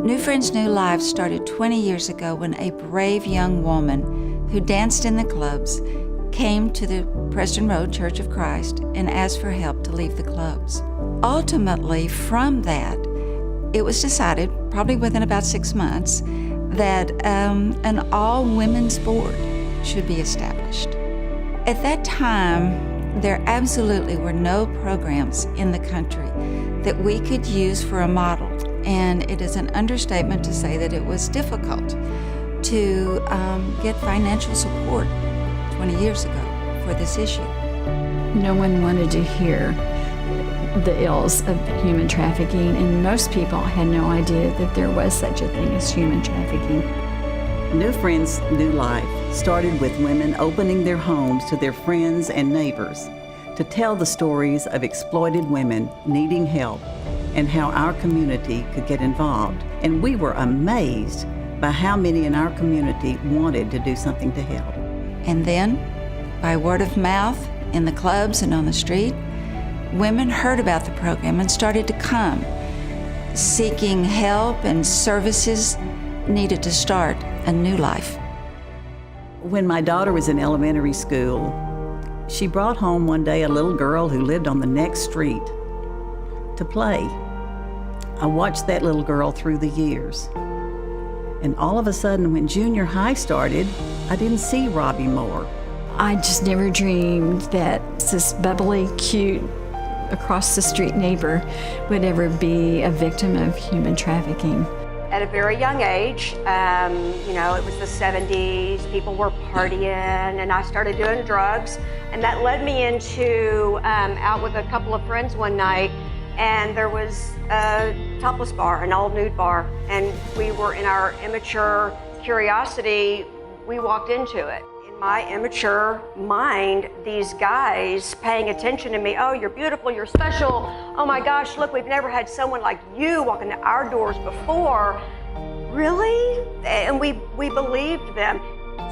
New Friends, New Lives started 20 years ago when a brave young woman who danced in the clubs came to the Preston Road Church of Christ and asked for help to leave the clubs. Ultimately, from that, it was decided, probably within about 6 months, that an all-women's board should be established. At that time, there absolutely were no programs in the country that we could use for a model, and it is an understatement to say that it was difficult to get financial support 20 years ago for this issue. No one wanted to hear the ills of human trafficking, and most people had no idea that there was such a thing as human trafficking. New Friends, New Life started with women opening their homes to their friends and neighbors to tell the stories of exploited women needing help and how our community could get involved. And we were amazed by how many in our community wanted to do something to help. And then, by word of mouth, in the clubs and on the street, women heard about the program and started to come, seeking help and services needed to start a new life. When my daughter was in elementary school, she brought home one day a little girl who lived on the next street to play. I watched that little girl through the years. And all of a sudden, when junior high started, I didn't see Robbie Moore. I just never dreamed that this bubbly, cute, across the street neighbor would ever be a victim of human trafficking. At a very young age, it was the 70s, people were partying, and I started doing drugs, and that led me into out with a couple of friends one night, and there was a topless bar, an all-nude bar, and we were in our immature curiosity, we walked into it. In my immature mind, these guys paying attention to me, oh, you're beautiful, you're special, oh my gosh, look, we've never had someone like you walk into our doors before. Really? And we believed them.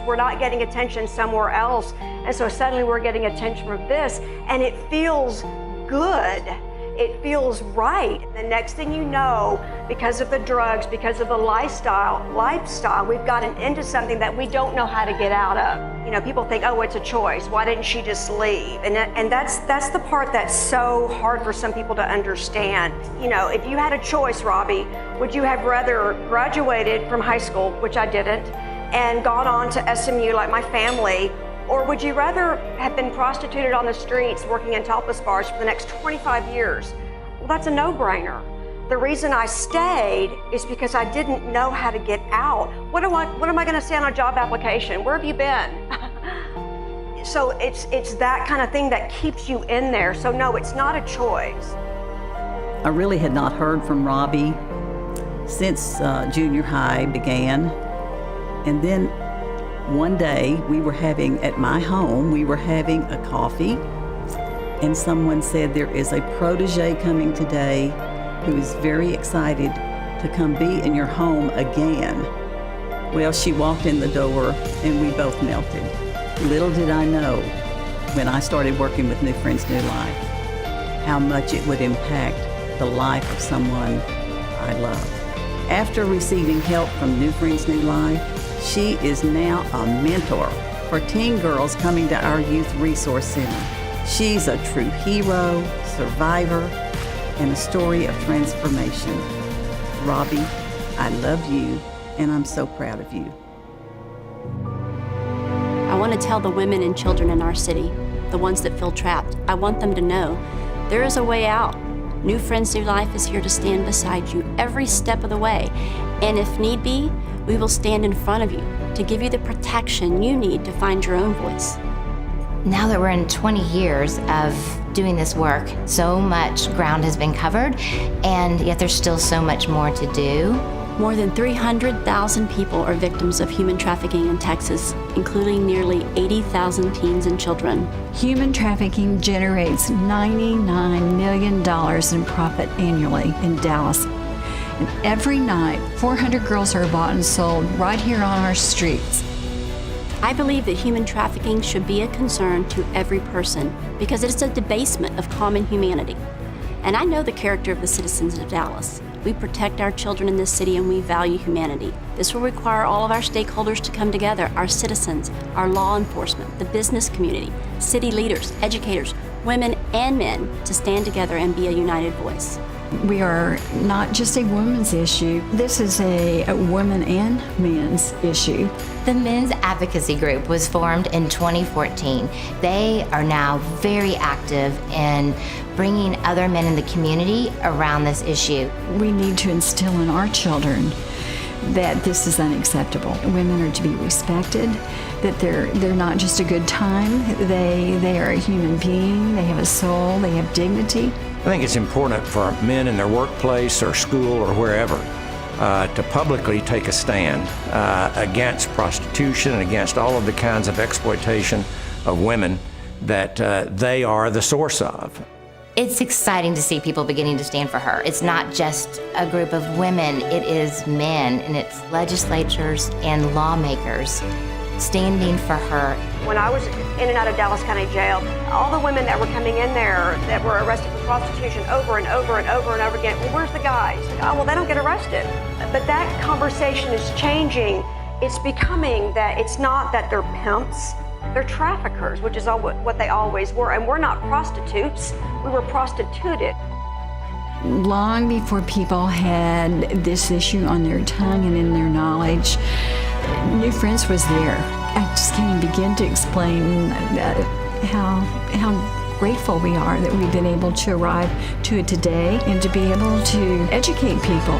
We're not getting attention somewhere else, and so suddenly we're getting attention from this, and it feels good. It feels right. The next thing you know, because of the drugs, because of the lifestyle, we've gotten into something that we don't know how to get out of. People think, oh, it's a choice. Why didn't she just leave? And that's the part that's so hard for some people to understand. If you had a choice, Robbie, would you have rather graduated from high school, which I didn't, and gone on to SMU like my family, or would you rather have been prostituted on the streets working in topless bars for the next 25 years? Well, that's a no-brainer. The reason I stayed is because I didn't know how to get out. What am I going to say on a job application? Where have you been? So it's that kind of thing that keeps you in there. So no, it's not a choice. I really had not heard from Robbie since junior high began. And then one day at my home, we were having a coffee, and someone said, there is a protege coming today who is very excited to come be in your home again. Well, she walked in the door and we both melted. Little did I know when I started working with New Friends, New Life, how much it would impact the life of someone I love. After receiving help from New Friends, New Life, she is now a mentor for teen girls coming to our Youth Resource Center. She's a true hero, survivor, and a story of transformation. Robbie, I love you, and I'm so proud of you. I want to tell the women and children in our city, the ones that feel trapped, I want them to know there is a way out. New Friends, New Life is here to stand beside you every step of the way. And if need be, we will stand in front of you to give you the protection you need to find your own voice. Now that we're in 20 years of doing this work, so much ground has been covered, and yet there's still so much more to do. More than 300,000 people are victims of human trafficking in Texas, including nearly 80,000 teens and children. Human trafficking generates $99 million in profit annually in Dallas. And every night, 400 girls are bought and sold right here on our streets. I believe that human trafficking should be a concern to every person because it is a debasement of common humanity. And I know the character of the citizens of Dallas. We protect our children in this city and we value humanity. This will require all of our stakeholders to come together, our citizens, our law enforcement, the business community, city leaders, educators, women and men to stand together and be a united voice. We are not just a women's issue. This is a women and men's issue. The Men's Advocacy Group was formed in 2014. They are now very active in bringing other men in the community around this issue. We need to instill in our children that this is unacceptable. Women are to be respected, that they're not just a good time. They are a human being, they have a soul, they have dignity. I think it's important for men in their workplace or school or wherever to publicly take a stand against prostitution and against all of the kinds of exploitation of women that they are the source of. It's exciting to see people beginning to stand for her. It's not just a group of women, it is men, and it's legislatures and lawmakers standing for her. When I was in and out of Dallas County Jail, all the women that were coming in there that were arrested for prostitution over and over and over and over again, well, where's the guys? Oh, well, they don't get arrested. But that conversation is changing. It's becoming that it's not that they're pimps, they're traffickers, which is what they always were. And we're not prostitutes, we were prostituted. Long before people had this issue on their tongue and in their knowledge, New Friends was there. I just can't even begin to explain how grateful we are that we've been able to arrive to it today and to be able to educate people.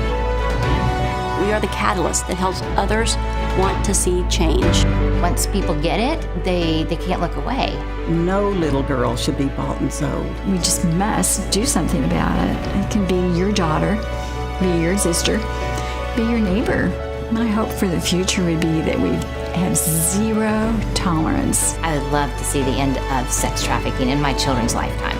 We are the catalyst that helps others want to see change. Once people get it, they can't look away. No little girl should be bought and sold. We just must do something about it. It can be your daughter, be your sister, be your neighbor. My hope for the future would be that we have zero tolerance. I would love to see the end of sex trafficking in my children's lifetime.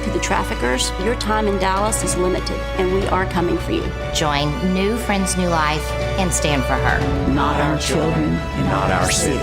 To the traffickers, your time in Dallas is limited, and we are coming for you. Join New Friends, New Life and stand for her. Not our children and Not our city.